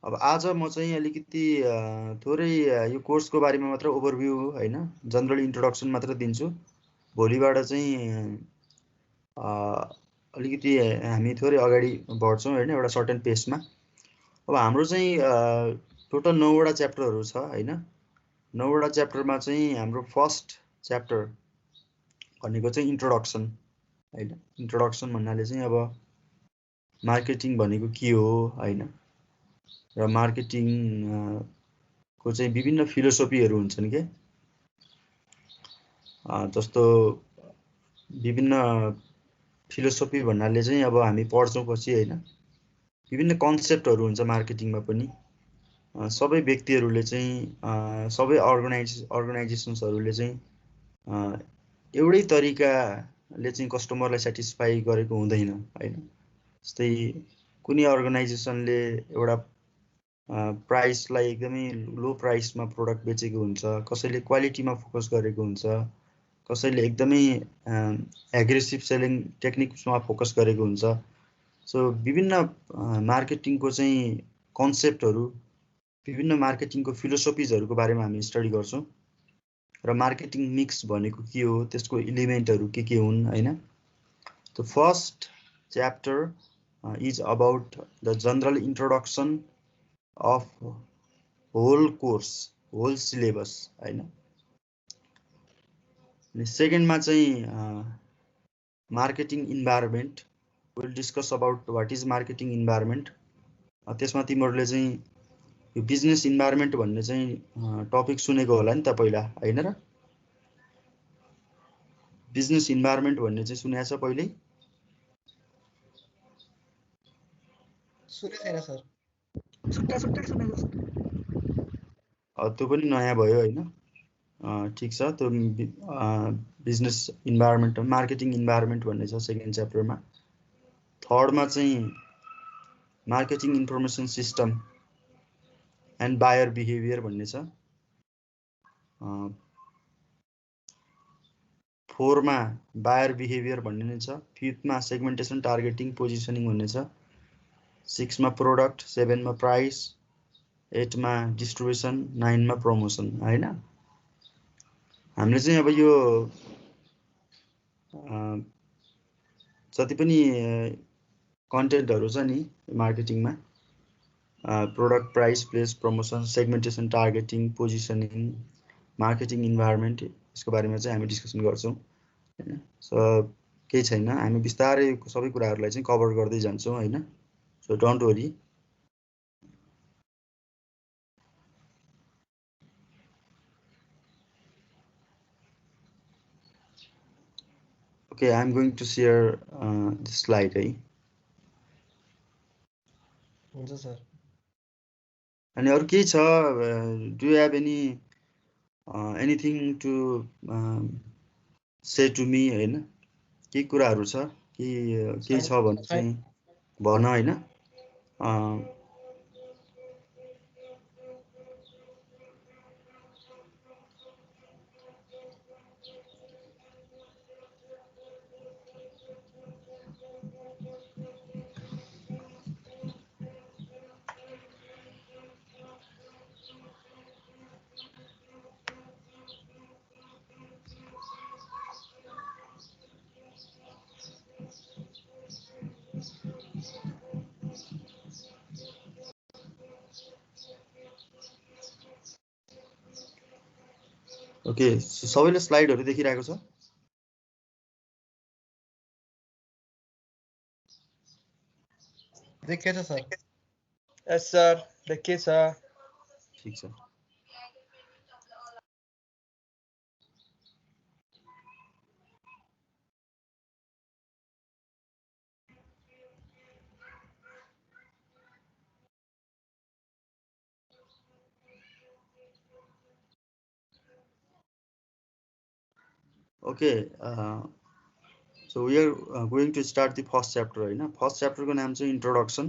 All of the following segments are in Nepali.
अब आज म चाहिँ अलिकति थोरै यो कोर्सको बारेमा मात्र ओभरभ्यू हैन, जनरल इन्ट्रोडक्सन मात्र दिन्छु। भोलिबाट चाहिँ अलिकति हामी थोरै अगाडि बढ्छौँ हैन, एउटा सर्टेन पेसमा। अब हाम्रो चाहिँ टोटल 9 वटा च्याप्टरहरू छ हैन। 9 वटा च्याप्टरमा चाहिँ हाम्रो फर्स्ट च्याप्टर भनेको चाहिँ इन्ट्रोडक्सन हैन। इन्ट्रोडक्सन भन्नाले चाहिँ अब मार्केटिङ भनेको के हो हैन, र मार्केटिङ को चाहिँ विभिन्न फिलोसोफीहरू हुन्छन् के, जस्तो विभिन्न फिलोसोफी भन्नाले चाहिँ अब हामी पढ्छौँ पछि हैन, विभिन्न कन्सेप्टहरू हुन्छ मार्केटिङमा पनि। सबै व्यक्तिहरूले चाहिँ सबै अर्गनाइजेसन्सहरूले चाहिँ एउटै तरिकाले चाहिँ कस्टमरलाई सेटिस्फाई गरेको हुँदैन हैन। जस्तै कुनै अर्गनाइजेसनले एउटा प्राइसलाई एकदमै लो प्राइसमा प्रोडक्ट बेचेको हुन्छ, कसैले क्वालिटीमा फोकस गरेको हुन्छ, कसैले एकदमै एग्रेसिभ सेलिङ टेक्निक्समा फोकस गरेको हुन्छ। सो विभिन्न मार्केटिङको चाहिँ कन्सेप्टहरू, विभिन्न मार्केटिङको फिलोसोफिजहरूको बारेमा हामी स्टडी गर्छौँ। र मार्केटिङ मिक्स भनेको के हो, त्यसको इलिमेन्टहरू के हुन् हैन। त first chapter is about the general introduction of whole course, whole syllabus हैन। अनि सेकेन्डमा चाहिँ marketing environment, will discuss about what is marketing environment. त्यसमा तिमीहरूले चाहिँ यो बिजनेस इन्भाइरोमेन्ट भन्ने चाहिँ टपिक सुनेको होला नि त पहिला हैन र? बिजनेस इन्भाइरोमेन्ट भन्ने चाहिँ सुनेको छ पहिल्यै? सुने छैन सर। छुट्टा सुनेको छ। त्यो पनि नयाँ भयो हैन। ठिक छ, त्यो बिजनेस इन्भाइरोमेन्ट, मार्केटिङ इन्भाइरोमेन्ट भन्ने छ सेकेन्ड च्याप्टरमा। थर्डमा चाहिँ marketing information system and buyer behaviour भन्ने छ। फोरमा बायर बिहेभियर भन्ने नै छ। फिफ्थमा सेगमेन्टेसन, टार्गेटिङ, पोजिसनिङ भन्ने छ। 6मा प्रोडक्ट, 7मा प्राइस, 8मा डिस्ट्रिब्युसन, 9मा प्रमोसन हैन। हामीले चाहिँ अब यो जति पनि कन्टेन्टहरू छ नि मार्केटिङमा, product, price, place, promotion, segmentation, targeting, positioning, marketing environment, यसको बारेमा चाहिँ हामी डिस्कसन गर्छौँ हैन। सो केही छैन, हामी बिस्तारै सबै कुराहरूलाई चाहिँ कभर गर्दै जान्छौँ हैन। So don't worry. Okay, I'm going to share this slide. हुन्छ सर। अनि अरु के छ? Do you have anything to say to me हैन? के कुराहरु छ कि के छ भने चाहिँ भन हैन। ओके, सबैले स्लाइडहरु देखिरहेको छ? देखेछ सर। यस सर, देखेछ। ठीक छ। Okay, so we are going to start the first chapter हैन। फर्स्ट च्याप्टरको नाम चाहिँ इन्ट्रोडक्सन।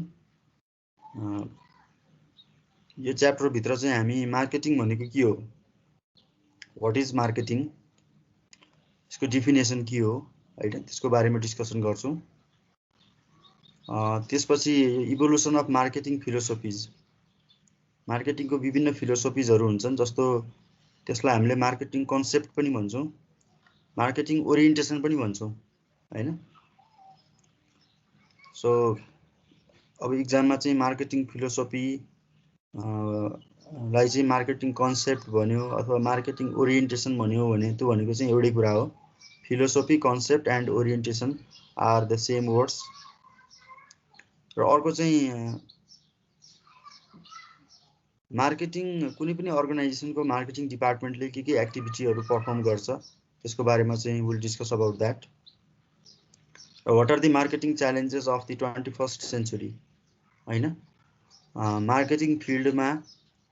यो च्याप्टर भित्र चाहिँ हामी मार्केटिङ भनेको के हो, व्हाट इज मार्केटिङ, यसको डेफिनेसन के हो हैन, त्यसको बारेमा डिस्कसन गर्छौं। त्यसपछि इभोल्युसन अफ मार्केटिङ फिलोसोफिज, मार्केटिङको विभिन्न फिलोसोफिजहरू हुन्छन्, जस्तो त्यसलाई हामीले मार्केटिङ कन्सेप्ट पनि भन्छौँ, मार्केटिङ ओरिएन्टेसन पनि भन्छौँ हैन। सो अब इक्जाममा चाहिँ मार्केटिङ फिलोसोफी लाई चाहिँ मार्केटिङ कन्सेप्ट भन्यो अथवा मार्केटिङ ओरिएन्टेसन भन्यो भने त्यो भनेको चाहिँ एउटै कुरा हो। Philosophy, concept and orientation are the same words. र अर्को चाहिँ मार्केटिङ कुनै पनि अर्गनाइजेसनको मार्केटिङ डिपार्टमेन्टले के एक्टिभिटीहरू पर्फर्म गर्छ त्यसको बारेमा चाहिँ will discuss about that. What are the marketing challenges of the 21st century हैन। मार्केटिङ फिल्डमा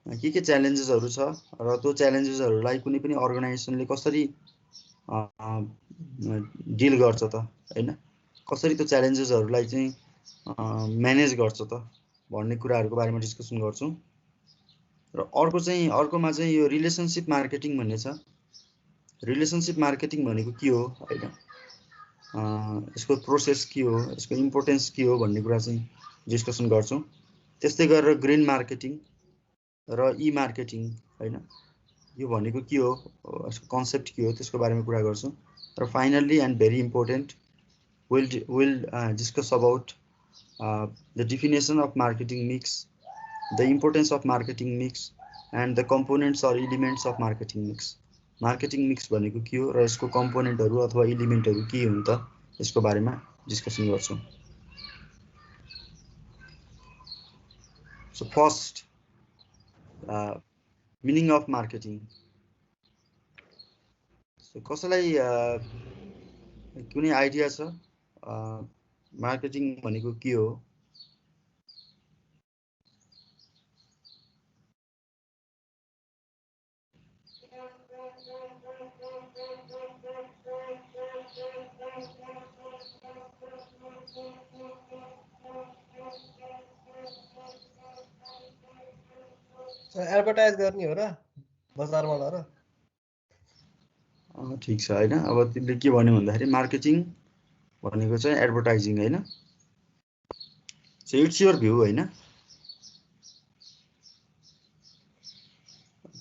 के च्यालेन्जेसहरू छ र त्यो च्यालेन्जेसहरूलाई कुनै पनि अर्गनाइजेसनले कसरी डिल गर्छ त हैन, कसरी त्यो च्यालेन्जेसहरूलाई चाहिँ म्यानेज गर्छ त भन्ने कुराहरूको बारेमा डिस्कसन गर्छौं। र अर्कोमा चाहिँ यो रिलेसनशिप मार्केटिङ भन्ने छ। रिलेसनशिप मार्केटिङ भनेको के हो हैन, यसको प्रोसेस के हो, यसको इम्पोर्टेन्स के हो भन्ने कुरा चाहिँ डिस्कसन गर्छौं। त्यस्तै गरेर ग्रीन मार्केटिङ र ई मार्केटिङ हैन, यो भनेको के हो, यसको कन्सेप्ट के हो, त्यसको बारेमा कुरा गर्छौं। र finally and very important will discuss about the definition of marketing mix, the importance of marketing mix and the components or elements of marketing mix. Marketing mix भनेको के हो र यसको कम्पोनेन्टहरू अथवा एलिमेन्टहरू के हुन् त, यसको बारेमा डिस्कसन गर्छौं। So first meaning of marketing. So कसैलाई कुनै आइडिया छ मार्केटिङ भनेको के हो? एडभर्टाइज गर्ने हो र बजारमा लगेर। ठिक छ हैन। अब तिमीले के भन्यो भन्दाखेरि मार्केटिङ भनेको चाहिँ एडभर्टाइजिङ हैन। सो इट्स योर भ्यू हैन।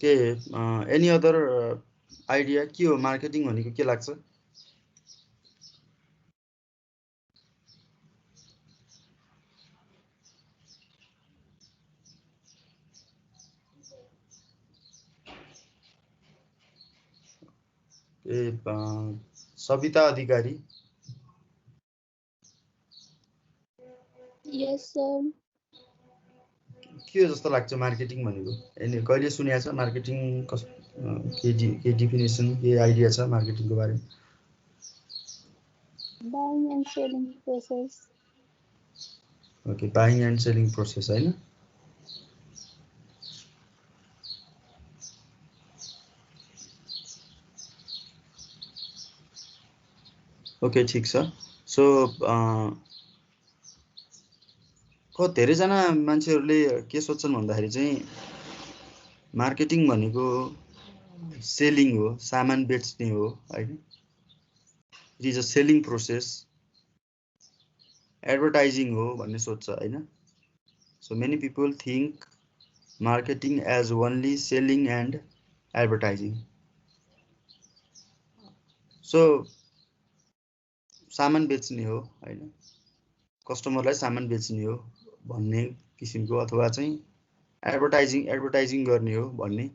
के एनी अदर आइडिया के हो मार्केटिङ भनेको, के लाग्छ? सविता अधिकारी। यस सर। के जस्तो लाग्छ मार्केटिङ भनेको? अनि कहिले सुनेको छ मार्केटिङ? के डेफिनेसन, के आइडिया छ मार्केटिङको बारेमा? Buying and selling process. Okay, buying and selling process हैन। ओके ठिक छ। सो धेरैजना मान्छेहरूले के सोच्छन् भन्दाखेरि चाहिँ मार्केटिङ भनेको सेलिङ हो, सामान बेच्ने हो हैन। It is a selling process, advertising हो भन्ने सोच्छ हैन। So many people think marketing as only selling and advertising. So सामान बेच्ने हो हैन, कस्टमरलाई सामान बेच्ने हो भन्ने किसिमको, अथवा चाहिँ एडभर्टाइजिङ गर्ने हो भन्ने,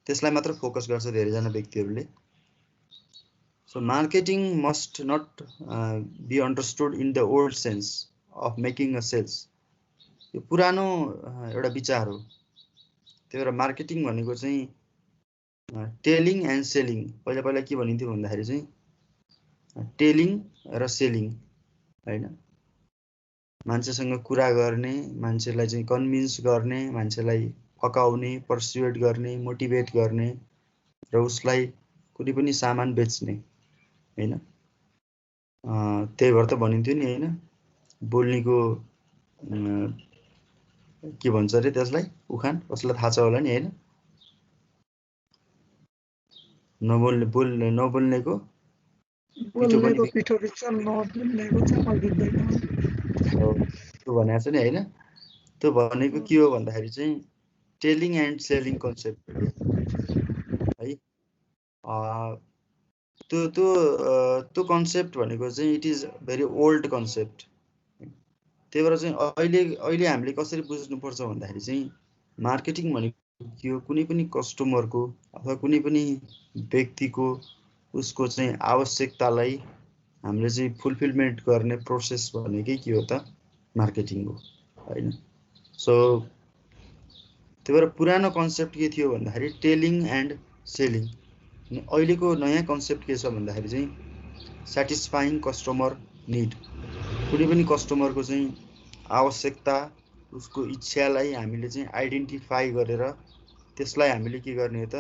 त्यसलाई मात्र फोकस गर्छ धेरैजना व्यक्तिहरूले। So marketing must not be understood in the old sense of making a sales. यो पुरानो एउटा विचार हो। त्यही भएर मार्केटिङ भनेको चाहिँ टेलिङ एन्ड सेलिङ। पहिला के भनिन्थ्यो भन्दाखेरि चाहिँ टेलिङ र सेलिङ हैन। मान्छेसँग कुरा गर्ने, मान्छेलाई चाहिँ कन्भिन्स गर्ने, मान्छेलाई फकाउने, पर्सुएट गर्ने, मोटिभेट गर्ने र उसलाई कुनै पनि सामान बेच्ने हैन। त्यही भएर त भनिन्थ्यो नि हैन, बोल्नेको के भन्छ अरे त्यसलाई, उखान कसलाई थाहा छ होला नि हैन। नबोल्नेको पिठो बिच्छ, नबोल्नेको चामल भिज्दैन। त्यो भनेको छ नि हैन। त्यो भनेको के हो भन्दाखेरि चाहिँ टेलिङ एन्ड सेलिङ कन्सेप्ट है। त्यो कन्सेप्ट भनेको चाहिँ it is very old concept. त्यही भएर चाहिँ अहिले हामीले कसरी बुझ्नुपर्छ भन्दाखेरि चाहिँ मार्केटिङ भनेको के हो, कुनै पनि कस्टमरको अथवा कुनै पनि व्यक्तिको उसको चाहिँ आवश्यकतालाई हामीले चाहिँ फुलफिलमेन्ट गर्ने प्रोसेस भनेकै के हो त मार्केटिङ हो हैन। सो त्यही भएर पुरानो कन्सेप्ट के थियो भन्दाखेरि टेलिङ एन्ड सेलिङ। अनि अहिलेको नयाँ कन्सेप्ट के छ भन्दाखेरि चाहिँ सेटिस्फाइङ कस्टमर निड। कुनै पनि कस्टमरको चाहिँ आवश्यकता उसको इच्छालाई हामीले चाहिँ आइडेन्टिफाई गरेर त्यसलाई हामीले के गर्ने त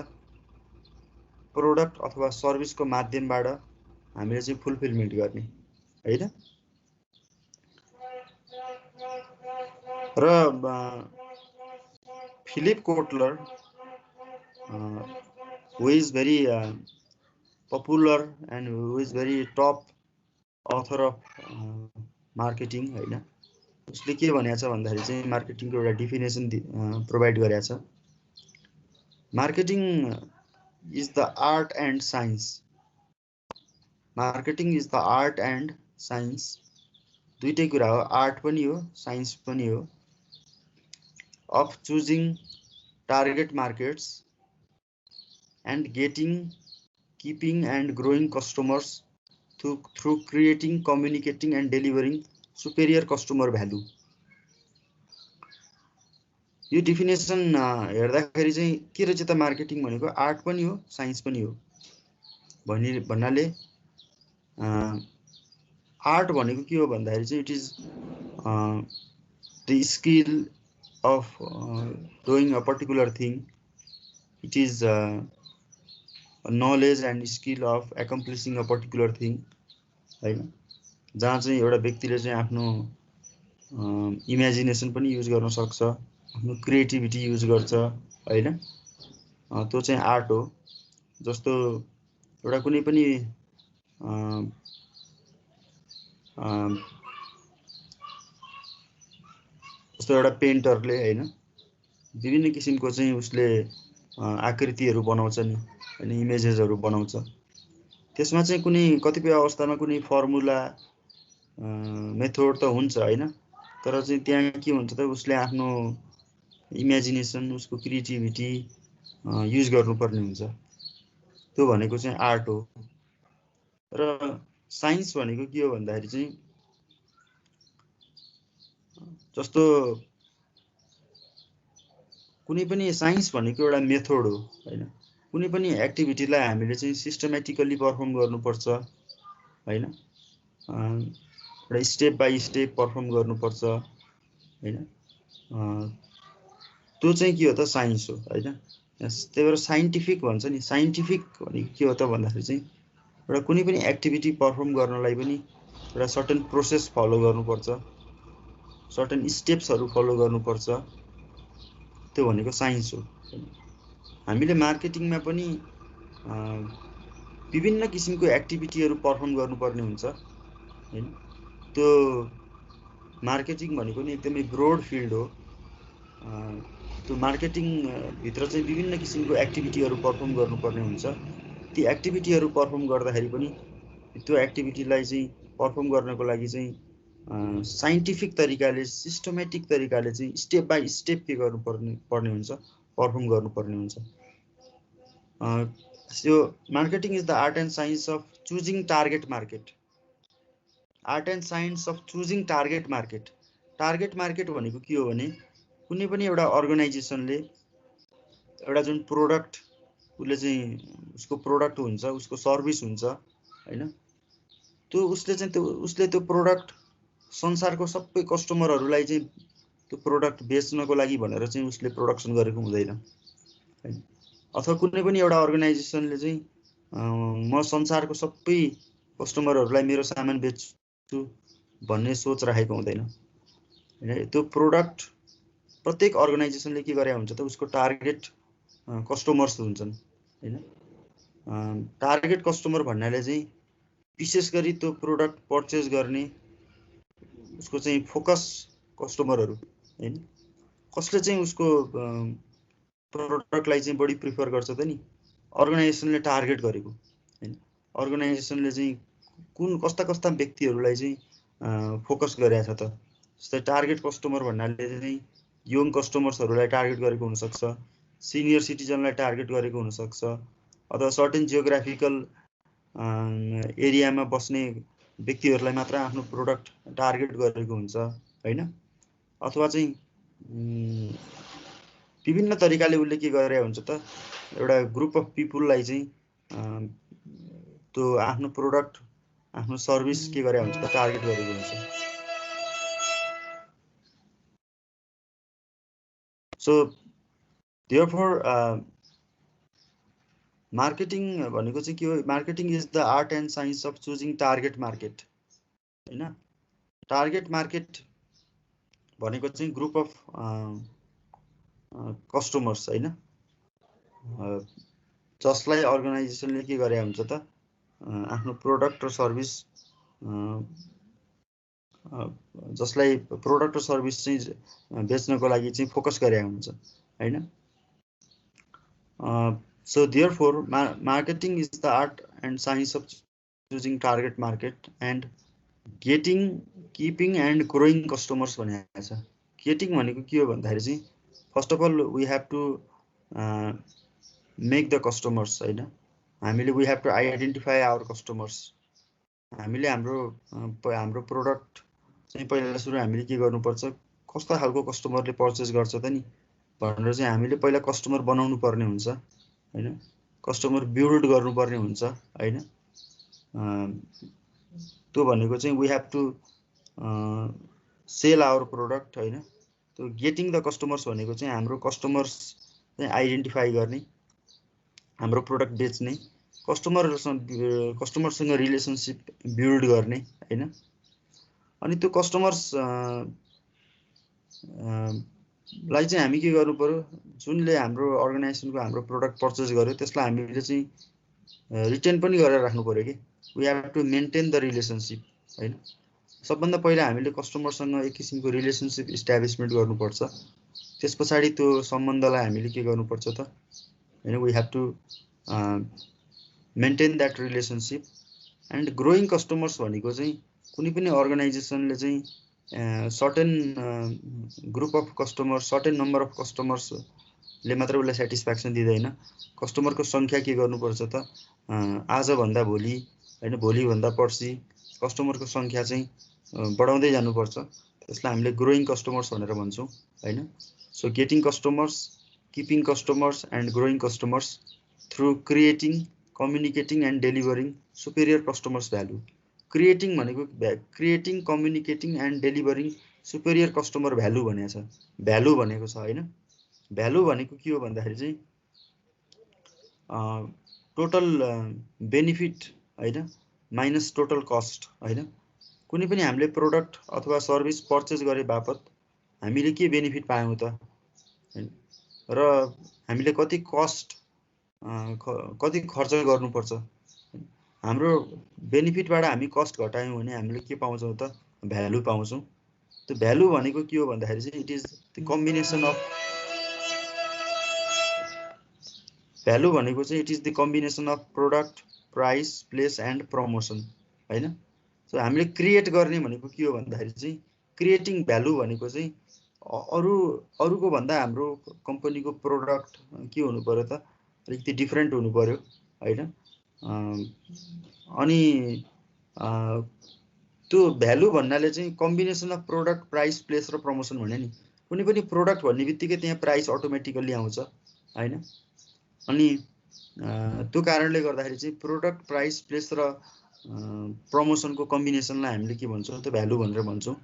प्रोडक्ट अथवा सर्भिसको माध्यमबाट हामीले चाहिँ फुलफिलमेन्ट गर्ने हैन। र Philip Kotler who is very popular and who is very top author of marketing हैन, उसले के भनेको छ भन्दाखेरि चाहिँ मार्केटिङको एउटा डेफिनेसन प्रोभाइड गरेको छ। Marketing is the art and science. Marketing is the art and science, दुईटै कुरा हो, आर्ट पनि हो साइन्स पनि हो, of choosing target markets and getting, keeping and growing customers through creating, communicating and delivering superior customer value। यो डेफिनेसन हेर्दाखेरि चाहिँ के रहेछ त मार्केटिङ भनेको आर्ट पनि हो साइन्स पनि हो भन्नाले आर्ट भनेको के हो भन्दाखेरि चाहिँ it is the skill of doing a particular thing. It is a knowledge and skill of accomplishing a particular thing हैन, जहाँ चाहिँ एउटा व्यक्तिले चाहिँ आफ्नो इमेजिनेसन पनि युज गर्न सक्छ, आफ्नो क्रिएटिभिटी युज गर्छ हैन, त्यो चाहिँ आर्ट हो। जस्तो एउटा कुनै पनि जस्तो एउटा पेन्टरले हैन विभिन्न किसिमको चाहिँ उसले आकृतिहरू बनाउँछ नि हैन, इमेजेसहरू बनाउँछ। त्यसमा चाहिँ कुनै कतिपय अवस्थामा कुनै फर्मुला मेथड त हुन्छ हैन, तर चाहिँ त्यहाँ के हुन्छ त उसले आफ्नो इमेजिनेसन उसको क्रिएटिभिटी युज गर्नुपर्ने हुन्छ। त्यो भनेको चाहिँ आर्ट हो। र साइन्स भनेको के हो भन्दाखेरि चाहिँ जस्तो कुनै पनि साइन्स भनेको एउटा मेथड हो हैन, कुनै पनि एक्टिभिटीलाई हामीले चाहिँ सिस्टमेटिकली पर्फर्म गर्नुपर्छ हैन, एउटा स्टेप बाइ स्टेप पर्फर्म गर्नुपर्छ हैन, त्यो चाहिँ के हो त साइन्स हो हैन। त्यही भएर साइन्टिफिक भन्छ नि, साइन्टिफिक भनेको के हो त भन्दाखेरि चाहिँ एउटा कुनै पनि एक्टिभिटी पर्फर्म गर्नलाई पनि एउटा सर्टेन प्रोसेस फलो गर्नुपर्छ, सर्टेन स्टेप्सहरू फलो गर्नुपर्छ, त्यो भनेको साइन्स हो। हामीले मार्केटिङमा पनि विभिन्न किसिमको एक्टिभिटीहरू पर्फर्म गर्नुपर्ने हुन्छ हैन। त्यो मार्केटिङ भनेको नि एकदमै ब्रोड फिल्ड हो। त्यो मार्केटिङ भित्र चाहिँ विभिन्न किसिमको एक्टिभिटीहरू पर्फर्म गर्नुपर्ने हुन्छ। ती एक्टिभिटीहरू पर्फर्म गर्दाखेरि पनि त्यो एक्टिभिटीलाई चाहिँ पर्फर्म गर्नको लागि चाहिँ साइन्टिफिक तरिकाले सिस्टमेटिक तरिकाले चाहिँ स्टेप बाइ स्टेप के गर्नुपर्ने हुन्छ, पर्फर्म गर्नुपर्ने हुन्छ। यो marketing is the art and science of choosing target market. Art and science of choosing target market. Target market भनेको के हो भने कुनै पनि एउटा अर्गनाइजेसनले एउटा जुन प्रोडक्ट उसले चाहिँ उसको प्रोडक्ट हुन्छ, उसको सर्भिस हुन्छ हैन, त्यो उसले त्यो प्रोडक्ट संसारको सबै कस्टमरहरूलाई चाहिँ त्यो प्रोडक्ट बेच्नको लागि भनेर चाहिँ उसले प्रोडक्सन गरेको हुँदैन हैन। अथवा कुनै पनि एउटा अर्गनाइजेसनले चाहिँ म संसारको सबै कस्टमरहरूलाई मेरो सामान बेच्छु भन्ने सोच राखेको हुँदैन हैन। त्यो प्रोडक्ट प्रत्येक अर्गनाइजेसनले के गरे हुन्छ त उसको टार्गेट कस्टमर्स हुन्छन् हैन। टार्गेट कस्टमर भन्नाले चाहिँ विशेष गरी त्यो प्रोडक्ट पर्चेस गर्ने उसको चाहिँ फोकस कस्टमरहरू हैन, कसले चाहिँ उसको प्रोडक्टलाई चाहिँ बढी प्रिफर गर्छ त नि, अर्गनाइजेसनले टार्गेट गरेको हैन। अर्गनाइजेसनले चाहिँ कुन कस्ता कस्ता व्यक्तिहरूलाई चाहिँ फोकस गरेछ त। जस्तै टार्गेट कस्टमर भन्नाले चाहिँ यङ कस्टमर्सहरूलाई टार्गेट गरेको हुन सक्छ, सिनियर सिटिजनलाई टार्गेट गरेको हुन सक्छ, अथवा सर्टेन जियोग्राफिकल एरियामा बस्ने व्यक्तिहरूलाई मात्र आफ्नो प्रोडक्ट टार्गेट गरेको हुन्छ हैन। अथवा चाहिँ विभिन्न तरिकाले उसले के गरे हुन्छ त, एउटा ग्रुप अफ पिपुललाई चाहिँ त्यो आफ्नो प्रोडक्ट आफ्नो सर्भिस के गरे हुन्छ त, टार्गेट गरेको हुन्छ। सो therefore मार्केटिङ भनेको चाहिँ के हो? Marketing is the art and science of choosing target market हैन। टार्गेट मार्केट भनेको चाहिँ ग्रुप अफ कस्टमर्स हैन, जसलाई अर्गनाइजेसनले के गरे हुन्छ त, आफ्नो प्रोडक्ट र सर्भिस जसलाई प्रोडक्ट र सर्भिस चाहिँ बेच्नको लागि चाहिँ फोकस गरे हुन्छ हैन। So therefore marketing is the art and science of choosing target market and getting, keeping and growing customers भनेको छ। गेटिङ भनेको के हो भन्दाखेरि चाहिँ first of all we have to make the customers हैन। हामीले we have to identify our customers. हामीले हाम्रो प्रोडक्ट चाहिँ पहिला सुरु हामीले के गर्नुपर्छ, कस्तो खालको कस्टमरले पर्चेस गर्छ त नि भनेर चाहिँ हामीले पहिला कस्टमर बनाउनु पर्ने हुन्छ हैन। कस्टमर बिल्ड गर्नुपर्ने हुन्छ हैन। त्यो भनेको चाहिँ we have to sell our product हैन। त्यो गेटिङ द कस्टमर्स भनेको चाहिँ हाम्रो कस्टमर्स चाहिँ आइडेन्टिफाई गर्ने, हाम्रो प्रोडक्ट बेच्ने, कस्टमरसँग रिलेसनसिप बिल्ड गर्ने हैन। अनि त्यो कस्टमर्स लाई चाहिँ हामी के गर्नु पर्यो, जुनले हाम्रो अर्गनाइजेसनको हाम्रो प्रोडक्ट पर्चेस गर्यो त्यसलाई हामीले चाहिँ रिटेन पनि गरेर राख्नु पर्यो कि। We have to maintain the relationship हैन। सबभन्दा पहिला हामीले कस्टमरसँग एक किसिमको रिलेसनसिप इस्टाब्लिसमेन्ट गर्नुपर्छ। त्यस पछाडि त्यो सम्बन्धलाई हामीले के गर्नुपर्छ त हैन, we have to maintain that relationship. And growing customers भनेको चाहिँ कुनै पनि अर्गनाइजेसनले चाहिँ certain group of customers, certain number of कस्टमर्सले मात्र उसलाई सेटिस्फ्याक्सन दिँदैन। कस्टमरको सङ्ख्या के गर्नुपर्छ त, आजभन्दा भोलि हैन, भोलिभन्दा पर्सि कस्टमरको सङ्ख्या चाहिँ बढाउँदै जानुपर्छ। त्यसलाई हामीले ग्रोइङ कस्टमर्स भनेर भन्छौँ हैन। So getting customers, keeping customers and growing customers through creating, communicating and delivering superior customers value. Creating भनेको creating, communicating and delivering superior customer value भनेको छ, भ्यालु भनेको छ हैन। भ्यालु भनेको के हो भन्दाखेरि चाहिँ टोटल बेनिफिट हैन माइनस टोटल कस्ट हैन। कुनै पनि हामीले प्रोडक्ट अथवा सर्भिस पर्चेस गरे बापत हामीले के बेनिफिट पायौँ त हैन, र हामीले कति कस्ट कति खर्च गर्नुपर्छ। हाम्रो बेनिफिटबाट हामी कस्ट घटायौँ भने हामीले के पाउँछौँ त, भ्यालु पाउँछौँ। त्यो भ्यालु भनेको के हो भन्दाखेरि चाहिँ it is the combination of, value भनेको चाहिँ it is the combination of product, price, place and promotion हैन। सो हामीले क्रिएट गर्ने भनेको के हो भन्दाखेरि चाहिँ क्रिएटिङ भ्यालु भनेको चाहिँ अरूको भन्दा हाम्रो कम्पनीको प्रोडक्ट के हुनु पर्यो त, अलिकति डिफ्रेन्ट हुनु पर्यो हैन। अनि त्यो भ्यालु भन्नाले चाहिँ combination of product, price, place र प्रमोसन भन्ने नि। कुनै पनि प्रोडक्ट भन्ने बित्तिकै त्यहाँ प्राइस अटोमेटिकली आउँछ हैन। अनि त्यो कारणले गर्दाखेरि चाहिँ प्रोडक्ट, प्राइस, प्लेस र प्रमोसनको कम्बिनेसनलाई हामीले के भन्छौँ त, भ्यालु भनेर भन्छौँ।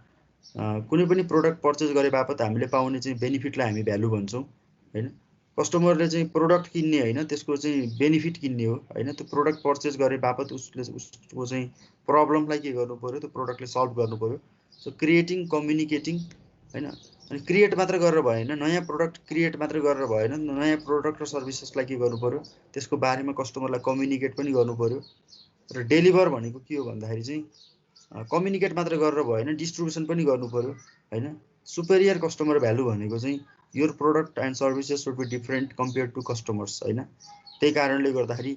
कुनै पनि प्रोडक्ट पर्चेस गरे बापत हामीले पाउने चाहिँ बेनिफिटलाई हामी भ्यालु भन्छौँ हैन। कस्टमरले चाहिँ प्रोडक्ट किन्ने हैन, त्यसको चाहिँ बेनिफिट किन्ने हो हैन। त्यो प्रोडक्ट पर्चेस गरे बापत उसको चाहिँ प्रब्लमलाई के गर्नु पर्यो, त्यो प्रोडक्टले सल्भ गर्नु पर्यो। सो क्रिएटिङ, कम्युनिकेटिङ हैन। अनि क्रिएट मात्र गरेर भएन, नयाँ प्रोडक्ट क्रिएट मात्र गरेर भएन, नयाँ प्रोडक्ट र सर्भिसेसलाई के गर्नु पर्यो, त्यसको बारेमा कस्टमरलाई कम्युनिकेट पनि गर्नु पर्यो। र डेलिभर भनेको के हो भन्दाखेरि चाहिँ कम्युनिकेट मात्र गरेर भएन, डिस्ट्रिब्युसन पनि गर्नु पर्यो हैन। सुपेरियर कस्टमर भ्यालु भनेको चाहिँ your product and services should be different compare to customers हैन। त्यही कारणले गर्दाखेरि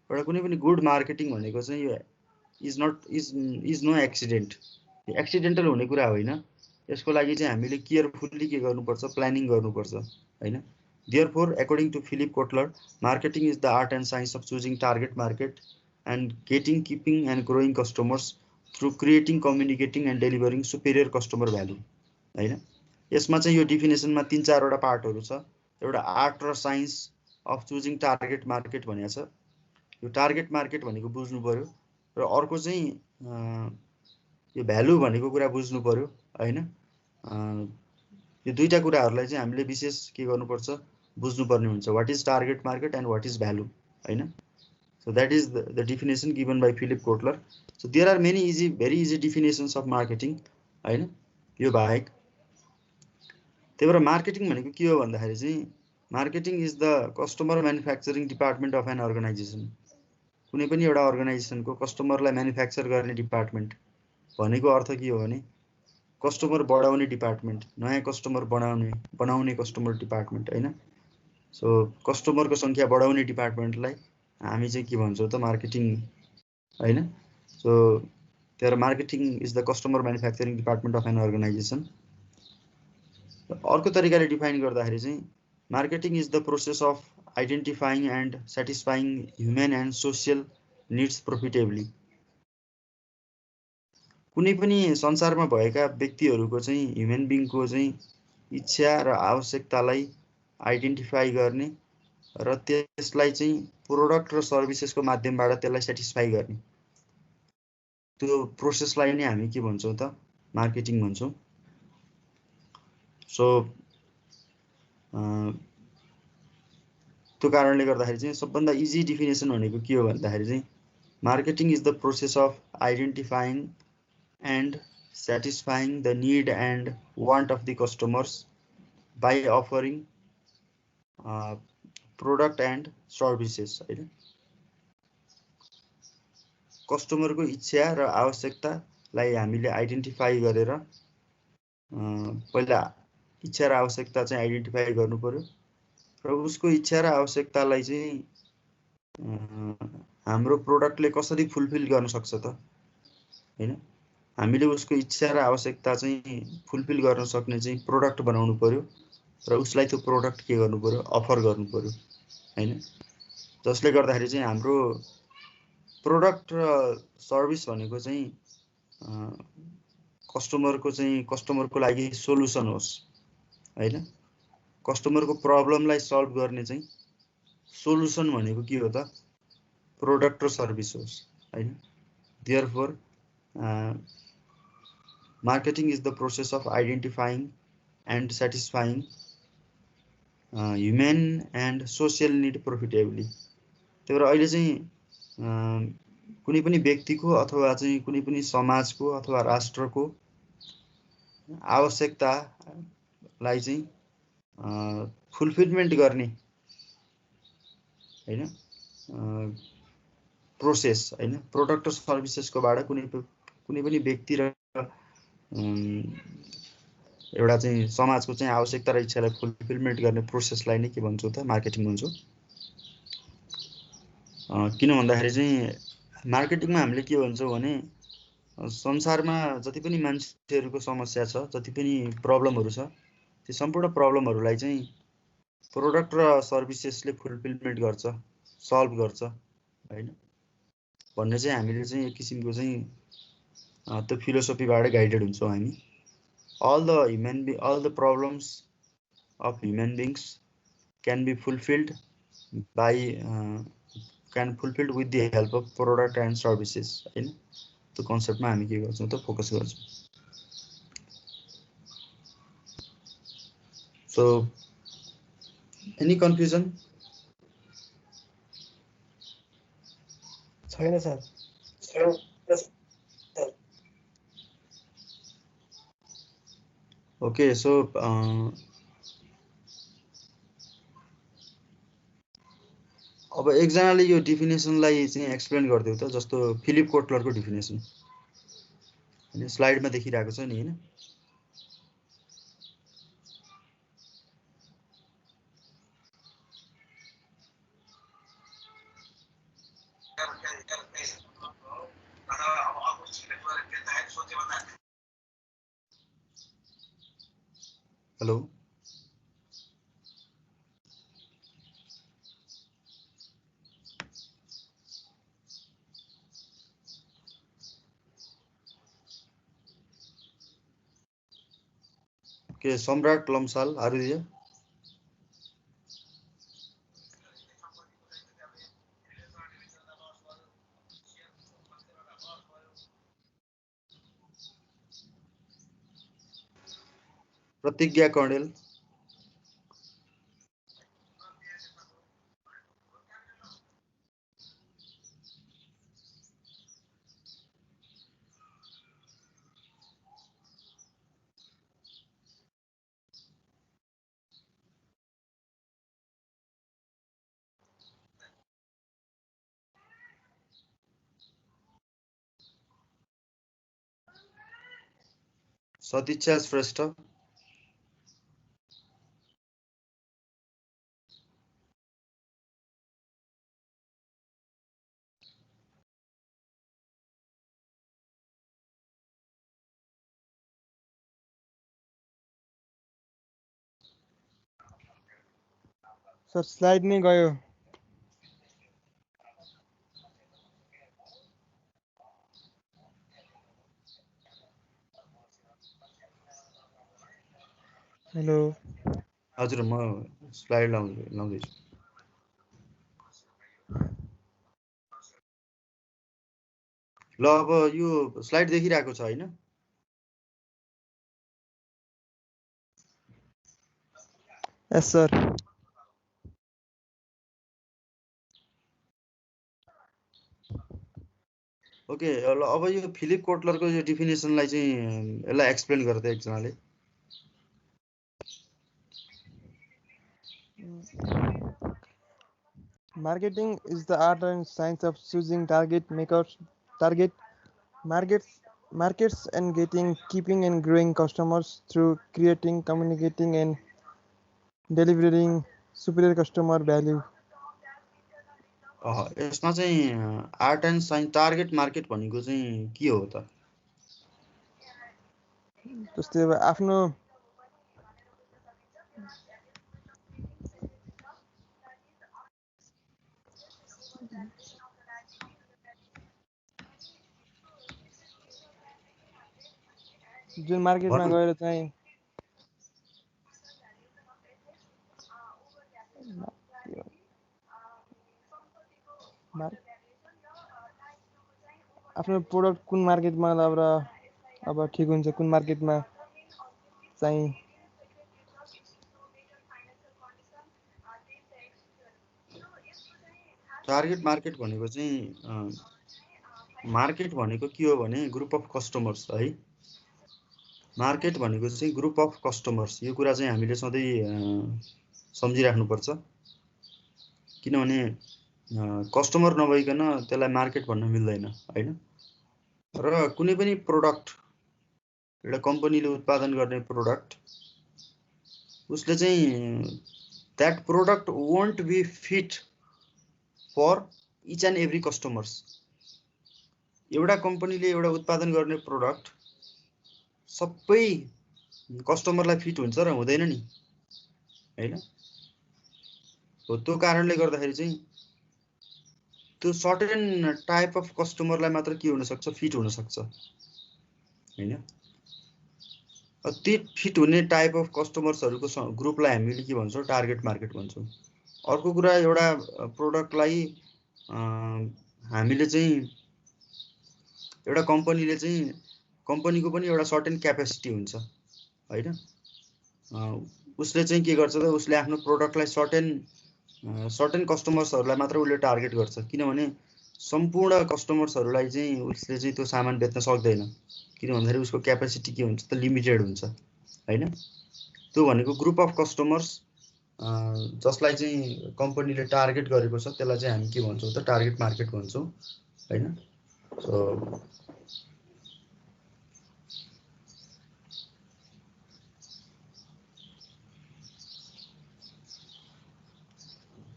एउटा कुनै पनि गुड मार्केटिङ भनेको चाहिँ यो इज नो एक्सिडेन्ट, एक्सिडेन्टल हुने कुरा होइन। यसको लागि चाहिँ हामीले केयरफुल्ली के गर्नुपर्छ, प्लानिङ गर्नुपर्छ हैन। Therefore, according to Philip Kotler, marketing is the art and science of choosing target market and getting, keeping and growing customers through creating, communicating and delivering superior customer value हैन। यसमा चाहिँ यो डिफिनेसनमा 3-4 वटा पार्टहरु छ। एउटा आर्ट र science of choosing target market भनेको छ। यो टार्गेट मार्केट भनेको बुझ्नु पर्यो र अर्को चाहिँ यो भ्यालु भनेको कुरा बुझ्नु पर्यो हैन। यो दुईटा कुराहरुलाई चाहिँ हामीले विशेष के गर्नुपर्छ, बुझ्नुपर्ने हुन्छ। What is target market and what is value हैन। So that is the definition given by Philip Kotler. So there are many very easy definitions of marketing हैन। यो बाहेक त्यही भएर मार्केटिङ भनेको के हो भन्दाखेरि चाहिँ marketing is the customer manufacturing department of an organisation. कुनै पनि एउटा अर्गनाइजेसनको कस्टमरलाई म्यानुफ्याक्चर गर्ने डिपार्टमेन्ट भनेको अर्थ के हो भने कस्टमर बढाउने डिपार्टमेन्ट, नयाँ कस्टमर बनाउने कस्टमर डिपार्टमेन्ट हैन। सो कस्टमरको संख्या बढाउने डिपार्टमेन्टलाई हामी चाहिँ के भन्छौँ त, मार्केटिङ हैन। सो त्यही marketing is the customer manufacturing department of an organisation. अर्को तरिकाले डिफाइन गर्दाखेरि चाहिँ marketing is the process of identifying and satisfying human and social needs profitably. कुनै पनि संसारमा भएका व्यक्तिहरूको चाहिँ ह्युमन बिङको चाहिँ इच्छा र आवश्यकतालाई आइडेन्टिफाई गर्ने र त्यसलाई चाहिँ प्रोडक्ट र सर्भिसेसको माध्यमबाट त्यसलाई सेटिस्फाई गर्ने, त्यो प्रोसेसलाई नै हामी के भन्छौँ त, मार्केटिङ भन्छौँ। सो त्यो कारणले गर्दाखेरि चाहिँ सबभन्दा इजी डिफिनेसन भनेको के हो भन्दाखेरि चाहिँ marketing is the process of identifying and satisfying the need and want of the customers by offering product and services हैन। कस्टमरको इच्छा र आवश्यकतालाई हामीले आइडेन्टिफाई गरेर पहिला इच्छा र आवश्यकता चाहिँ आइडेन्टिफाई गर्नु पर्यो र उसको इच्छा र आवश्यकतालाई चाहिँ हाम्रो प्रोडक्टले कसरी फुलफिल गर्न सक्छ त हैन। हामीले उसको इच्छा र आवश्यकता चाहिँ फुलफिल गर्न सक्ने चाहिँ प्रोडक्ट बनाउनु पर्यो र उसलाई त्यो प्रोडक्ट के गर्नु पर्यो, अफर गर्नु पर्यो हैन। जसले गर्दाखेरि चाहिँ हाम्रो प्रोडक्ट र सर्भिस भनेको चाहिँ कस्टमरको लागि सोलुसन होस् हैन। कस्टमरको प्रब्लमलाई सल्भ गर्ने चाहिँ सोलुसन भनेको के हो त, प्रोडक्ट र सर्भिस होस् हैन। Therefore marketing is the process of identifying and satisfying human and social need profitably. त्यही भएर अहिले चाहिँ कुनै पनि व्यक्तिको अथवा चाहिँ कुनै पनि समाजको अथवा राष्ट्रको आवश्यकतालाई चाहिँ फुलफिलमेन्ट गर्ने हैन प्रोसेस हैन, प्रोडक्ट र सर्भिसेसकोबाट कुनै पनि व्यक्ति र एउटा चाहिँ समाजको चाहिँ आवश्यकता र इच्छालाई फुलफिलमेन्ट गर्ने प्रोसेसलाई नै के भन्छौँ त, मार्केटिङ भन्छौँ। किन भन्दाखेरि चाहिँ मार्केटिङमा हामीले के भन्छौँ भने संसारमा जति पनि मान्छेहरूको समस्या छ, जति पनि प्रब्लमहरू छ, त्यो सम्पूर्ण प्रब्लमहरूलाई चाहिँ प्रोडक्ट र सर्भिसेसले फुलफिलमेन्ट गर्छ, सल्भ गर्छ हैन भन्ने चाहिँ हामीले चाहिँ एक किसिमको चाहिँ त्यो फिलोसफीबाट गाइडेड हुन्छौँ हामी। all the problems of human beings can be fulfilled with the help of product and services हैन। त्यो कन्सेप्टमा हामी के गर्छौँ त, फोकस गर्छौँ। So any confusion? छैन सर। ओके। सो अब एकजनाले यो डिफिनेसनलाई चाहिँ एक्सप्लेन गरिदियो त, जस्तो फिलिप कोटलरको डिफिनेसन हैन, स्लाइडमा देखिरहेको छ नि हैन। हेलो के सम्राट लम्साल आरुद्य प्रतिज्ञा कणेल सतीक्षा श्रेष्ठ सर स्लाइड नै गयो हेलो हजुर म स्लाइड लाउँदैछु ल अब यो स्लाइड देखिरहेको छ हैन यस सर ओके ल अब यो फिलिप कोटलरको यो डेफिनेसनलाई चाहिँ यसलाई एक्सप्लेन गर्दै एकजनाले Marketing is the art and science of choosing target markets and keeping and growing customers through creating, communicating and delivering superior customer value. यसमा चाहिँ art and science target market भनेको चाहिँ के हो त जस्तै अब आफ्नो जुन मार्केटमा गएर चाहिँ आफ्नो प्रोडक्ट कुन मार्केटमा अब ठिक हुन्छ कुन मार्केटमा चाहिँ टार्गेट मार्केट भनेको चाहिँ मार्केट भनेको के हो भने ग्रुप अफ कस्टमर्स है मार्केट भनेको चाहिँ ग्रुप अफ कस्टमर्स यो कुरा चाहिँ हामीले सधैँ सम्झिराख्नुपर्छ किनभने कस्टमर नभइकन त्यसलाई मार्केट भन्न मिल्दैन हैन र कुनै पनि प्रोडक्ट एउटा कम्पनीले उत्पादन गर्ने प्रोडक्ट उसले चाहिँ that product won't be fit for each and every customers एउटा कम्पनीले एउटा उत्पादन गर्ने प्रोडक्ट सबै कस्टमरलाई फिट हुन्छ र हुँदैन नि हैन हो त्यो कारणले गर्दाखेरि चाहिँ त्यो सर्टेन टाइप अफ कस्टमरलाई मात्र के हुन सक्छ फिट हुन सक्छ हैन त्यो फिट हुने टाइप अफ कस्टमर्सहरुको ग्रुपलाई हामीले के भन्छौं टार्गेट मार्केट भन्छौं अर्को कुरा एउटा प्रोडक्टलाई हामीले चाहिँ एउटा कम्पनीले चाहिँ कम्पनीको पनि एउटा सर्टेन क्यापेसिटी हुन्छ हैन उसले चाहिँ के गर्छ त उसले आफ्नो प्रोडक्टलाई सर्टेन कस्टमर्सहरुलाई मात्र उसले टार्गेट गर्छ किनभने सम्पूर्ण कस्टमर्सहरुलाई चाहिँ उसले चाहिँ त्यो सामान बेच्न सक्दैन किन भन्दाखेरि उसको क्यापेसिटी के हुन्छ त लिमिटेड हुन्छ हैन त्यो भनेको ग्रुप अफ कस्टमर्स जसलाई चाहिँ कम्पनीले टार्गेट गरेको छ त्यसलाई चाहिँ हामी के भन्छौं त टार्गेट मार्केट भन्छौं हैन सो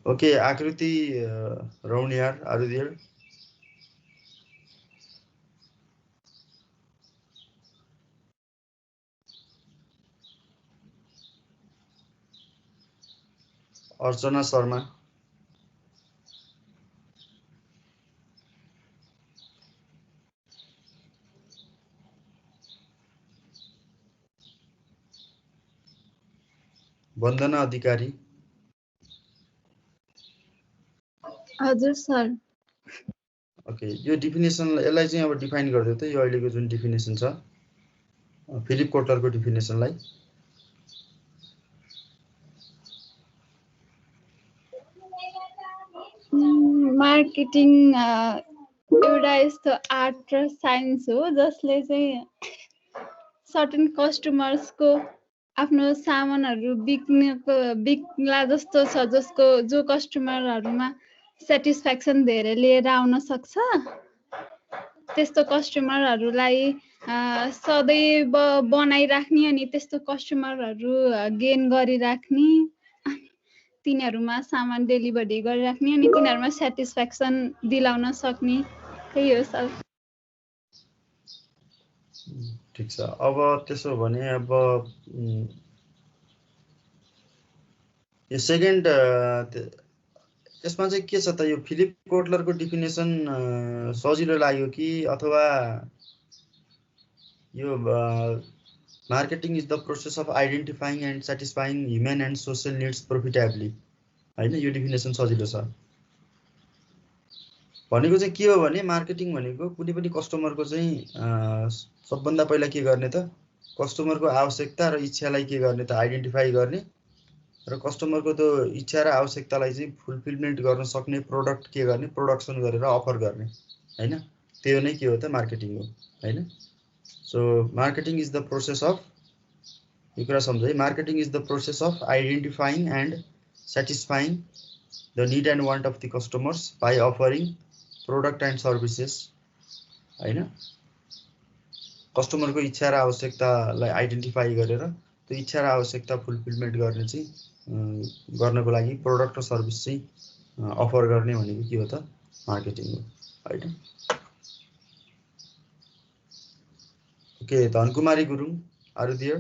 ओके आकृति रौनियार आरुदेव अर्चना शर्मा, वन्दना अधिकारी, हजुर सर। ओके यो डिफिनेसन यसलाई चाहिँ अब डिफाइन गरिदियो त यो अहिलेको जुन डिफिनेसन छ फिलिप कोटलरको डिफिनेसनलाई। मार्केटिङ एउटा यस्तो आर्ट र साइन्स हो जसले चाहिँ सर्टेन कस्टमर्सको आफ्नो सामानहरू बिक्ला जस्तो छ, जसको जो कस्टमरहरूमा सेटिस्फ्याक्सन धेरै लिएर आउन सक्छ। त्यस्तो कस्टमरहरूलाई सदैव बनाइराख्ने अनि त्यस्तो कस्टमरहरू गेन गरिराख्ने, तिनीहरूमा सामान डेलिभरी गरिराख्ने अनि तिनीहरूमा सेटिस्फ्याक्सन दिलाउन सक्ने, त्यही हो सर। ठिक छ। अब त्यसो भने अब यो सेकेन्ड यसमा चाहिँ के छ त, यो फिलिप कोटलरको डिफिनेसन सजिलो लाग्यो कि अथवा यो marketing is the process of identifying and satisfying human and social needs profitably, होइन? यो डिफिनेसन सजिलो छ। भनेको चाहिँ के हो भने मार्केटिङ भनेको कुनै पनि कस्टमरको चाहिँ सबभन्दा पहिला के गर्ने त, कस्टमरको आवश्यकता र इच्छालाई के गर्ने त, आइडेन्टिफाई गर्ने र कस्टमरको त्यो इच्छा र आवश्यकतालाई चाहिँ फुलफिलमेन्ट गर्न सक्ने प्रोडक्ट के गर्ने, प्रोडक्सन गरेर अफर गर्ने, होइन? त्यो नै के हो त, मार्केटिङ हो, होइन? So marketing is the process of, यो कुरा सम्झ है, marketing is the process of identifying and satisfying the need and want of the customers by offering product and services, होइन? कस्टमरको इच्छा र आवश्यकतालाई आइडेन्टिफाई गरेर त्यो इच्छा र आवश्यकता फुलफिलमेन्ट गर्ने चाहिँ गर्नको लागि प्रोडक्ट र सर्भिस चाहिँ अफर गर्ने भनेको के हो त, मार्केटिङ हो, होइन? Okay, Dhankumari Gurung, are you there?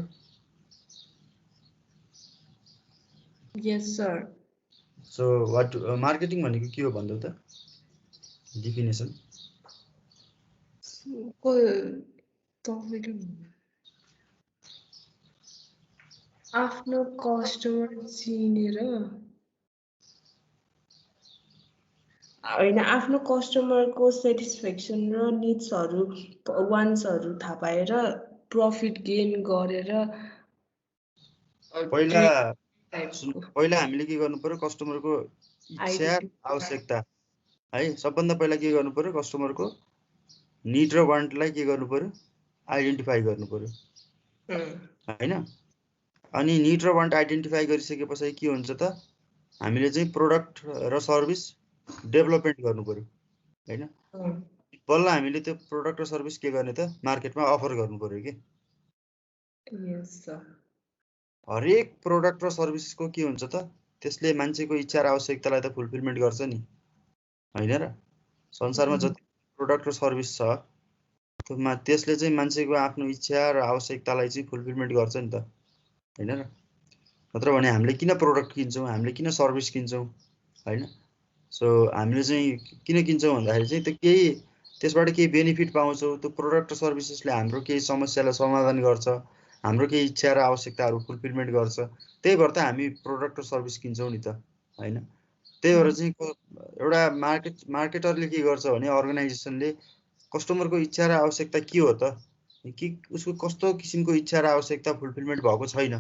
Yes sir. So what marketing भनेको के हो भन्नु त, डिफिनेसन? आफ्नो कस्टमर चिनेर, होइन, आफ्नो कस्टमरको सेटिस्फ्याक्सन र निड्सहरू वान्ट्सहरू थाहा पाएर प्रफिट गेन गरेर पहिला हामीले के गर्नु पर्यो, कस्टमरको इच्छा आवश्यकता, है, सबभन्दा पहिला के गर्नु पर्यो, कस्टमरको निड र वान्टलाई के गर्नु पर्यो, आइडेन्टिफाई गर्नु पर्यो, होइन? अनि निड र वान्ट आइडेन्टिफाई गरिसकेपछि के हुन्छ त, हामीले चाहिँ प्रोडक्ट र सर्भिस डेभलपमेन्ट गर्नु पर्यो, होइन? बल्ल हामीले त्यो प्रोडक्ट र सर्भिस के गर्ने त, मार्केटमा अफर गर्नु पर्यो कि। हरेक प्रोडक्ट र सर्भिसको के हुन्छ त, त्यसले मान्छेको इच्छा र आवश्यकतालाई त फुलफिलमेन्ट गर्छ नि, होइन र? संसारमा जति प्रोडक्ट र सर्भिस छ त्यसले चाहिँ मान्छेको आफ्नो इच्छा र आवश्यकतालाई चाहिँ फुलफिलमेन्ट गर्छ नि त, होइन र? नत्र भने हामीले किन प्रोडक्ट किन्छौँ, हामीले किन सर्भिस किन्छौँ, होइन? सो हामीले चाहिँ किन किन्छौँ भन्दाखेरि चाहिँ त्यो केही त्यसबाट केही बेनिफिट पाउँछौँ, त्यो प्रोडक्ट र सर्भिसेसले हाम्रो केही समस्यालाई समाधान गर्छ, हाम्रो केही इच्छा र आवश्यकताहरू फुलफिलमेन्ट गर्छ, त्यही भएर त हामी प्रोडक्ट र सर्भिस किन्छौँ नि त, होइन? त्यही भएर चाहिँ एउटा मार्केटरले के गर्छ भने अर्गनाइजेसनले कस्टमरको इच्छा र आवश्यकता के हो त, कि उसको कस्तो किसिमको इच्छा र आवश्यकता फुलफिलमेन्ट भएको छैन,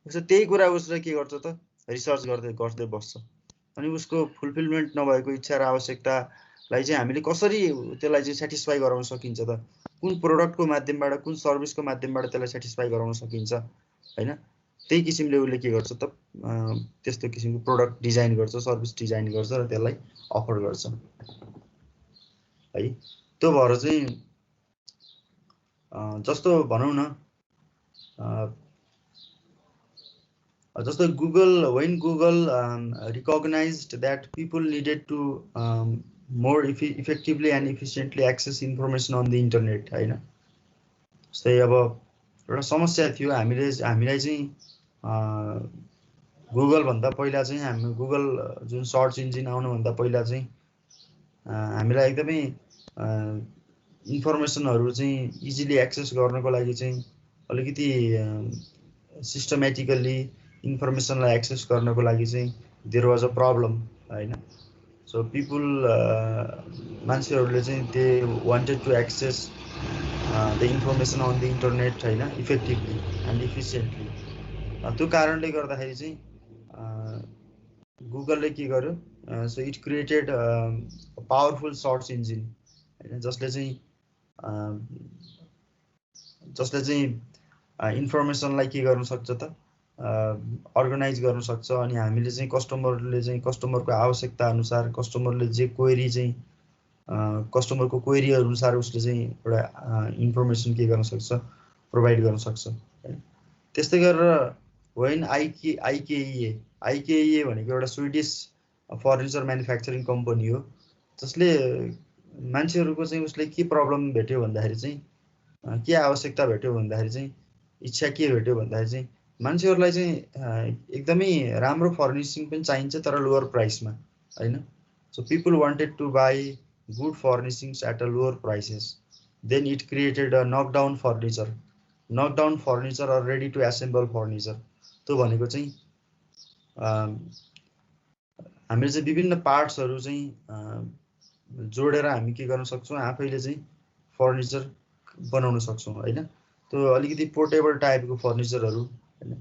उसले त्यही कुरा उसले के गर्छ त, रिसर्च गर्दै बस्छ। अनि उसको फुलफिलमेन्ट नभएको इच्छा र आवश्यकतालाई चाहिँ हामीले कसरी त्यसलाई चाहिँ सेटिस्फाई गराउन सकिन्छ त, कुन प्रोडक्टको माध्यमबाट, कुन सर्भिसको माध्यमबाट त्यसलाई सेटिस्फाई गराउन सकिन्छ, होइन? त्यही किसिमले उसले के गर्छ त, त्यस्तो किसिमको प्रोडक्ट डिजाइन गर्छ, सर्भिस डिजाइन गर्छ र त्यसलाई अफर गर्छ, है? त्यो भएर चाहिँ जस्तो भनौँ न, जस्तो when Google recognized that people needed to more effectively and efficiently access information on the internet, होइन? जस्तै अब एउटा समस्या थियो, हामीलाई चाहिँ गुगल भन्दा पहिला चाहिँ हामी गुगल जुन सर्च इन्जिन आउनुभन्दा पहिला चाहिँ हामीलाई एकदमै इन्फर्मेसनहरू चाहिँ इजिली एक्सेस गर्नको लागि चाहिँ अलिकति सिस्टमेटिकल्ली इन्फर्मेसनलाई एक्सेस गर्नको लागि चाहिँ देयर वाज अ प्रब्लम हैन। सो पिपुल मान्छेहरूले चाहिँ they wanted to access the information on the internet हैन इफेक्टिभली एन्ड इफिसियन्टली। त्यो कारणले गर्दाखेरि चाहिँ गुगलले के गर्यो, so it created powerful search engine हैन जसले चाहिँ इन्फर्मेसनलाई के गर्न सक्छ त अर्गनाइज गर्न सक्छ। अनि हामीले चाहिँ कस्टमरको आवश्यकता अनुसार कस्टमरले जे क्वेरी चाहिँ कस्टमरको क्वेरी अनुसार उसले चाहिँ एउटा इन्फर्मेसन के गर्न सक्छ, प्रोभाइड गर्न सक्छ। त्यस्तै गरेर व्हेन आइकेईए भनेको एउटा स्विडिस फर्निचर म्यानुफ्याक्चरिङ कम्पनी हो जसले मान्छेहरूको चाहिँ उसले के प्रब्लम भेट्यो भन्दाखेरि चाहिँ के आवश्यकता भेट्यो भन्दाखेरि चाहिँ इच्छा के भेट्यो भन्दाखेरि चाहिँ मान्छेहरूलाई चाहिँ एकदमै राम्रो फर्निसिङ पनि चाहिन्छ तर लोवर प्राइसमा हैन। So people wanted to buy good furnishings at a lower prices. Then it created a knockdown furniture or ready to assemble furniture. त्यो भनेको चाहिँ हामीले चाहिँ विभिन्न पार्ट्सहरू चाहिँ जोडेर हामी के गर्न सक्छौँ, आफैले चाहिँ फर्निचर बनाउन सक्छौँ हैन। त्यो अलिकति पोर्टेबल टाइपको फर्निचरहरू हैन,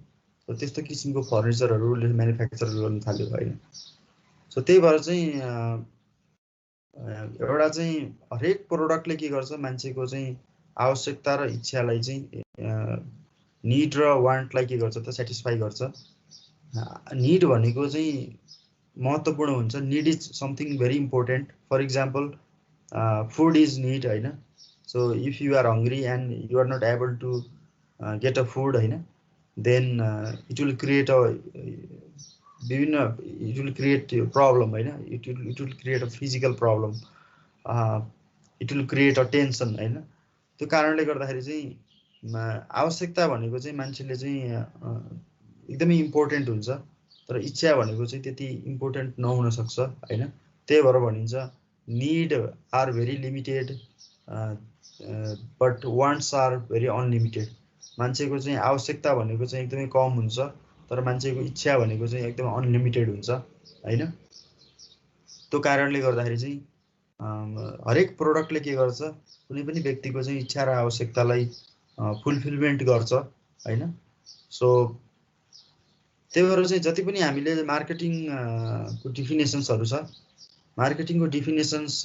त्यस्तो किसिमको फर्निचरहरूले म्यानुफ्याक्चर गर्न थाल्यो हैन। सो त्यही भएर चाहिँ एउटा चाहिँ हरेक प्रोडक्टले के गर्छ, मान्छेको चाहिँ आवश्यकता र इच्छालाई चाहिँ निड र वान्टलाई के गर्छ त सेटिस्फाई गर्छ। निड भनेको चाहिँ महत्त्वपूर्ण हुन्छ। Need is something very important. For example food is need हैन। So if you are hungry and you are not able to get a food हैन, then it will create problem हैन। It will create a physical problem, it will create a tension हैन। त्यो कारणले गर्दाखेरि चाहिँ आवश्यकता भनेको चाहिँ मान्छेले चाहिँ एकदमै इम्पोर्टेन्ट हुन्छ तर इच्छा भनेको चाहिँ त्यति इम्पोर्टेन्ट नहुन सक्छ हैन। त्यही भएर भनिन्छ need are very limited but wants are very unlimited. मान्छेको चाहिँ आवश्यकता भनेको चाहिँ एकदमै कम हुन्छ तर मान्छेको इच्छा भनेको चाहिँ एकदमै अनलिमिटेड हुन्छ हैन। त्यो कारणले गर्दाखेरि चाहिँ हरेक प्रोडक्टले के गर्छ, कुनै पनि व्यक्तिको चाहिँ इच्छा र आवश्यकतालाई फुलफिलमेन्ट गर्छ हैन। सो त्यही भएर चाहिँ जति पनि हामीले मार्केटिङको डिफिनेसन्सहरू छ, मार्केटिङको डिफिनेसन्स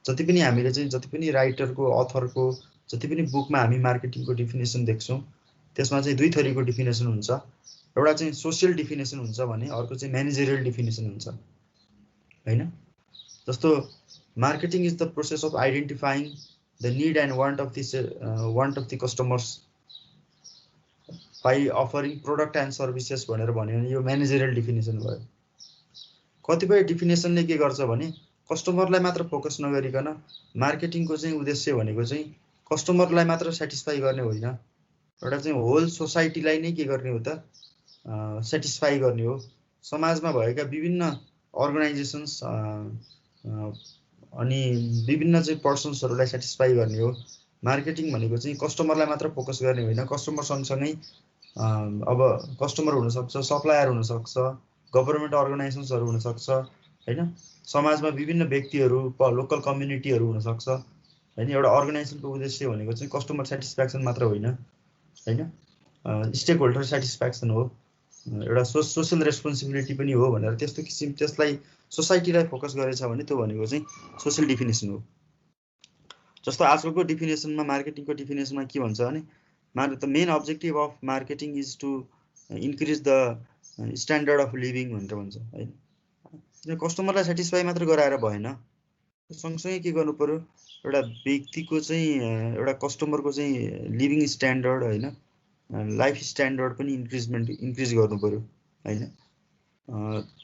जति पनि हामीले चाहिँ जति पनि राइटरको अथरको जति पनि बुकमा हामी मार्केटिङको डिफिनेसन देख्छौँ त्यसमा चाहिँ दुई थरीको डिफिनेसन हुन्छ। एउटा चाहिँ सोसियल डिफिनेसन हुन्छ भने अर्को चाहिँ म्यानेजरियल डिफिनेसन हुन्छ हैन। जस्तो marketing is the process of identifying the need and want of the customers by offering product and services भनेर भन्यो भने यो म्यानेजरियल डिफिनेसन भयो। कतिपय डिफिनेसनले के गर्छ भने कस्टमरलाई मात्र फोकस नगरिकन मार्केटिङको चाहिँ उद्देश्य भनेको चाहिँ कस्टमरलाई मात्र सेटिस्फाई गर्ने होइन, एउटा चाहिँ होल सोसाइटीलाई नै के गर्ने हो त सेटिस्फाई गर्ने हो। समाजमा भएका विभिन्न अर्गनाइजेसन्स अनि विभिन्न चाहिँ पर्सन्सहरूलाई सेटिस्फाई गर्ने हो। मार्केटिङ भनेको चाहिँ कस्टमरलाई मात्र फोकस गर्ने होइन, कस्टमर सँगसँगै अब कस्टमर हुनसक्छ, सप्लायर हुनसक्छ, गभर्मेन्ट अर्गनाइजेसन्सहरू हुनसक्छ हैन, समाजमा विभिन्न व्यक्तिहरू लोकल कम्युनिटीहरू हुनसक्छ हैन। एउटा अर्गनाइजेसनको उद्देश्य भनेको चाहिँ कस्टमर सेटिस्फ्याक्सन मात्र होइन हैन, स्टेक होल्डर सेटिस्फ्याक्सन हो, एउटा सोसल रेस्पोन्सिबिलिटी पनि हो भनेर त्यस्तो किसिम त्यसलाई सोसाइटीलाई फोकस गरेछ भने त्यो भनेको चाहिँ सोसल डिफिनेसन हो। जस्तो आजकलको डिफिनेसनमा मार्केटिङको डिफिनेसनमा के भन्छ भने the main objective of marketing is to increase the standard of living भनेर भन्छ हैन। कस्टमरलाई सेटिस्फाई मात्र गराएर भएन, सँगसँगै के गर्नु पर्यो, एउटा व्यक्तिको चाहिँ एउटा कस्टमरको चाहिँ लिभिङ स्ट्यान्डर्ड हैन, लाइफ स्ट्यान्डर्ड पनि इन्क्रिज गर्नु पर्यो हैन।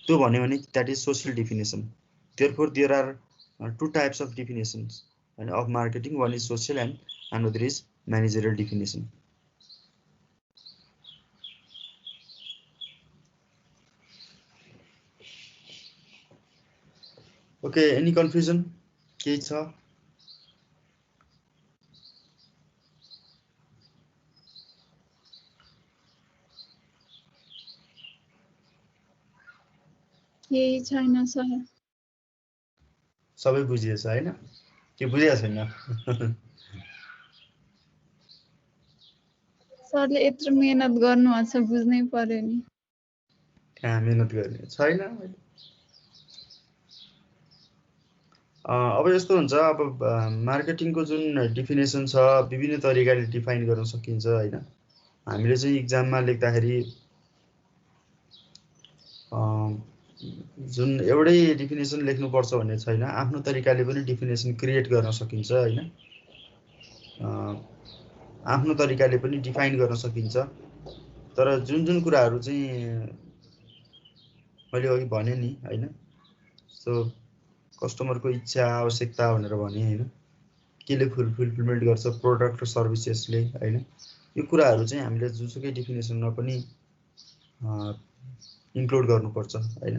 त्यो भन्यो भने that is social definition. Therefore there are two types of definitions of marketing, one is social and another is managerial definition. Okay, any confusion केही छ? केही छैन सर। सबै बुझिएछ हैन? के बुझिएको छैन? सरले यत्रो मेहनत गर्नुभएको छ, बुझ्नै पर्यो नि। कहाँ मेहनत गर्ने छैन। अब यस्तो हुन्छ, अब मार्केटिङको जुन डिफिनेसन छ विभिन्न तरिकाले डिफाइन गर्न सकिन्छ हैन। हामीले चाहिँ इक्जाममा लेख्दाखेरि जुन एउटै डिफिनेसन लेख्नुपर्छ भन्ने छैन, आफ्नो तरिकाले पनि डिफिनेसन क्रिएट गर्न सकिन्छ हैन। आफ्नो तरिकाले पनि डिफाइन गर्न सकिन्छ। तर जुन कुराहरू चाहिँ मैले अघि भने नि हैन, सो कस्टमरको इच्छा आवश्यकता भनेर भने हैन, केले फुलफिलमेन्ट गर्छ प्रोडक्ट र सर्भिसेसले हैन, यो कुराहरू चाहिँ हामीले जुनसुकै डिफिनेसनमा पनि इन्क्लुड गर्नुपर्छ हैन।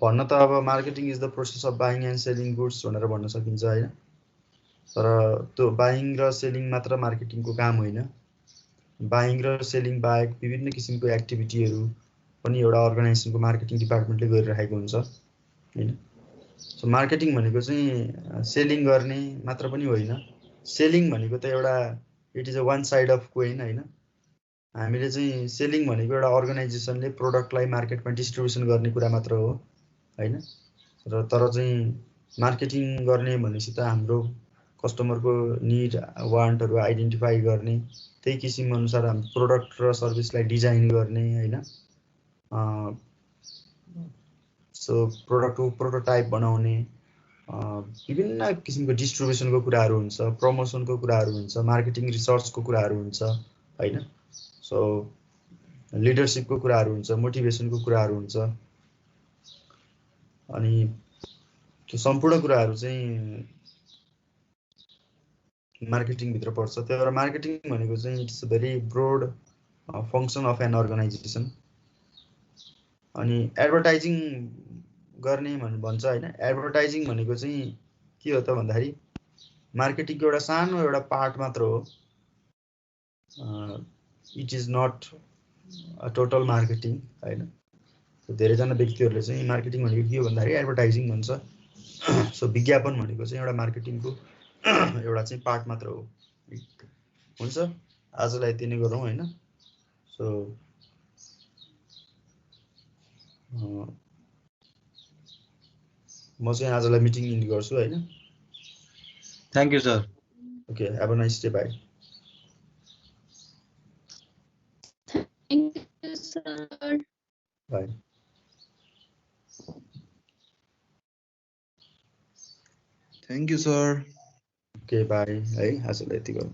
भन्न त अब marketing is the process of buying and selling goods भनेर भन्न सकिन्छ हैन। तर त्यो बाइङ र सेलिङ मात्र मार्केटिङको काम होइन। बाइङ र सेलिङ बाहेक विभिन्न किसिमको एक्टिभिटीहरू पनि एउटा अर्गनाइजेसनको मार्केटिङ डिपार्टमेन्टले गरिरहेको हुन्छ हैन। सो मार्केटिङ भनेको चाहिँ सेलिङ गर्ने मात्र पनि होइन। सेलिङ भनेको त एउटा it is a one side of coin हैन। हामीले चाहिँ सेलिङ भनेको एउटा अर्गनाइजेसनले प्रोडक्टलाई मार्केटमा डिस्ट्रिब्युसन गर्ने कुरा मात्र हो हैन। र तर चाहिँ मार्केटिङ गर्ने भनेपछि त हाम्रो कस्टमरको निड वान्टहरू आइडेन्टिफाई गर्ने, त्यही किसिम अनुसार हामी प्रोडक्ट र सर्भिसलाई डिजाइन गर्ने हैन। सो प्रोडक्टको प्रोटोटाइप बनाउने, विभिन्न किसिमको डिस्ट्रिब्युसनको कुराहरू हुन्छ, प्रमोसनको कुराहरू हुन्छ, मार्केटिङ रिसर्चको कुराहरू हुन्छ हैन। सो लिडरशिपको कुराहरू हुन्छ, मोटिभेसनको कुराहरू हुन्छ। अनि त्यो सम्पूर्ण कुराहरू चाहिँ मार्केटिङ भित्र पर्छ। त्यही भएर मार्केटिङ भनेको चाहिँ it's a very broad function of an organisation. अनि एडभर्टाइजिङ गर्ने भन्छ हैन। एडभर्टाइजिङ भनेको चाहिँ के हो त भन्दाखेरि मार्केटिङको एउटा सानो एउटा पार्ट मात्र हो। It is not a total marketing हैन। धेरैजना व्यक्तिहरूले चाहिँ मार्केटिङ भनेको के हो भन्दाखेरि एडभर्टाइजिङ भन्छ। सो विज्ञापन भनेको चाहिँ एउटा मार्केटिङको एउटा चाहिँ पार्ट मात्र हो। हुन्छ, आजलाई यति नै गरौँ हैन। सो म चाहिँ आजलाई मिटिङ इन्ड गर्छु हैन। Thank you sir. Okay, have a nice day, bye. Thank you, sir. Bye. Thank you sir. Okay, bye है। आजलाई यति गरौँ।